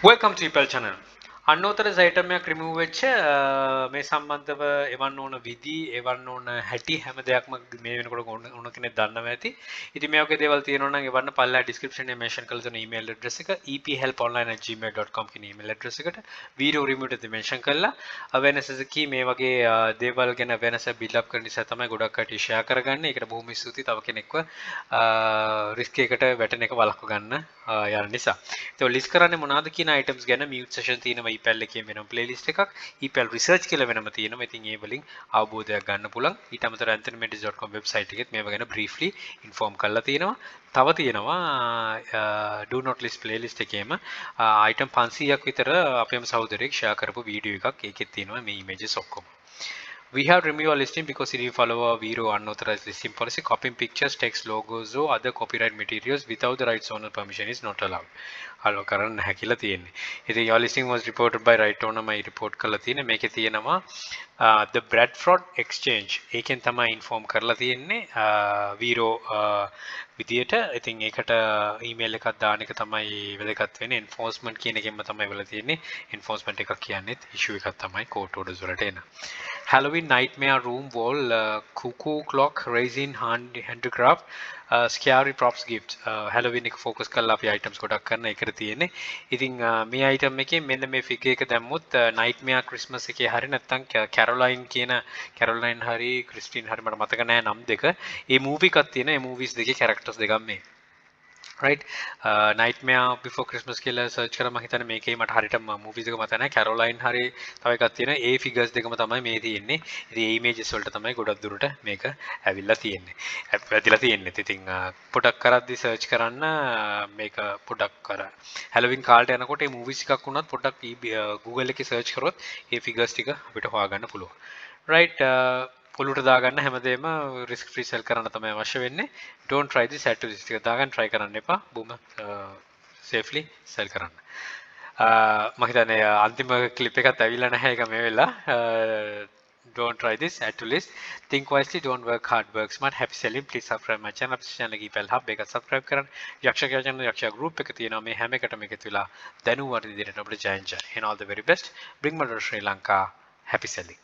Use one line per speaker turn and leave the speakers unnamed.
Welcome to Ipel channel. අන්නෝතර item එකක් remove වෙච්ච මේ සම්බන්ධව එවන්න ඕන විදි එවන්න ඕන හැටි හැම දෙයක්ම මේ වෙනකොට ඕන කෙනෙක් දන්නවා ඇති. ඉතින් මේ වගේ දේවල් තියෙනවා නම් එවන්න පල්ලා description එකේ mention කරලා තියෙන email address එක ephelponline@gmail.com කියන email address එකට video remove එකේ mention කරලා awareness එකේ මේ වගේ දේවල් ගැන awareness build up කරන නිසා තමයි ගොඩක් කට්ටිය share කරගන්නේ. ඒකට බොහොම ස්තුතියි තව කෙනෙක්ව risk එකකට වැටෙන එක වළක්ව ගන්න යන නිසා. ඒතකොට list කරන්නේ මොනවද කියන items ගැන mute session තියෙනවා ඊපැල් එකේ වෙනම playlist එකක් ඊපැල් research කියලා වෙනම තියෙනවා. ඉතින් ඒ වලින් අවබෝධයක් ගන්න පුළුවන්. ඊට අමතරව anthonymedis.com website එකෙත් මේව ගැන briefly inform කරලා තියෙනවා. තව තියෙනවා do not list playlist එකේම item 500ක් විතර අපේම සහෝදරයෙක් share කරපු වීඩියෝ එකක්. ඒකෙත් තියෙනවා මේ images ඔක්කොම. We have removed our listing because it didn't follow our Vero unauthorized listing policy. Copying pictures, text, logos or other copyright materials without the rights owner permission is not allowed. Allow කරන්න නැහැ කියලා තියෙන්නේ. ඉතින් your listing was reported by right owner මම report කරලා තියෙන්නේ. මේකේ තියෙනවා the Bradford exchange. ඒකෙන් තමයි inform කරලා තියෙන්නේ Vero විදියට. ඉතින් ඒකට email එකක් දාන එක තමයි වැදගත් වෙන්නේ. enforcement කියන එකෙන්ම තමයි වෙලා තියෙන්නේ. enforcement එකක් කියන්නේ issue එකක් තමයි court orders වලට එන. Halloween nightmare room wall, cuckoo clock, raisin handicraft, scary props gift. Halloween එක focus කරලා අපි items ගොඩක් කරන එකට තියෙන්නේ. ඉතින් මේ item එකේ මෙන්න මේ figure එක දැම්මුත් nightmare Christmas එකේ හරි නැත්නම් Caroline කියන Caroline හරි Christine හරි මට මතක නැහැ නම් දෙක. මේ movie එකක් තියෙන. මේ movies දෙකේ characters දෙකක් මේ. right nightmare before christmas කියලා search කරා මම හිතන්නේ මේකේ මට හරියට movies එක මතක නැහැ caroline හරි තව එකක් තියෙනවා ඒ figures දෙකම තමයි මේ තියෙන්නේ ඉතින් ඒ images වලට තමයි ගොඩක් දුරට මේක ඇවිල්ලා තියෙන්නේ වැදිලා තියෙන්නේ ඉතින් පොඩක් කරද්දි search කරන්න මේක පොඩක් කර halloween කාලට යනකොට මේ movies එකක් වුණත් පොඩක් google එකේ search කරොත් ඒ figures ටික අපිට හොයාගන්න පුළුවන් right පොලුට දාගන්න හැමදේම risk free sell කරන්න තමයි අවශ්‍ය වෙන්නේ don't try this add to this එක දාගන්න try කරන්න එපා බොහොම safely sell කරන්න මම හිතන්නේ අන්තිම clip එකත් ඇවිල්ලා නැහැ ඒක මේ වෙලාව don't try this add to list think wisely don't work hard work smart happy selling please subscribe my channel අපේ channel එකේ bell hub එක subscribe කරන්න යක්ෂ channel යක්ෂ group එක තියෙනවා මේ හැම එකටම එකතු වෙලා දැනුවත් විදිහට අපිට join and all the very best bring my Sri Lanka happy selling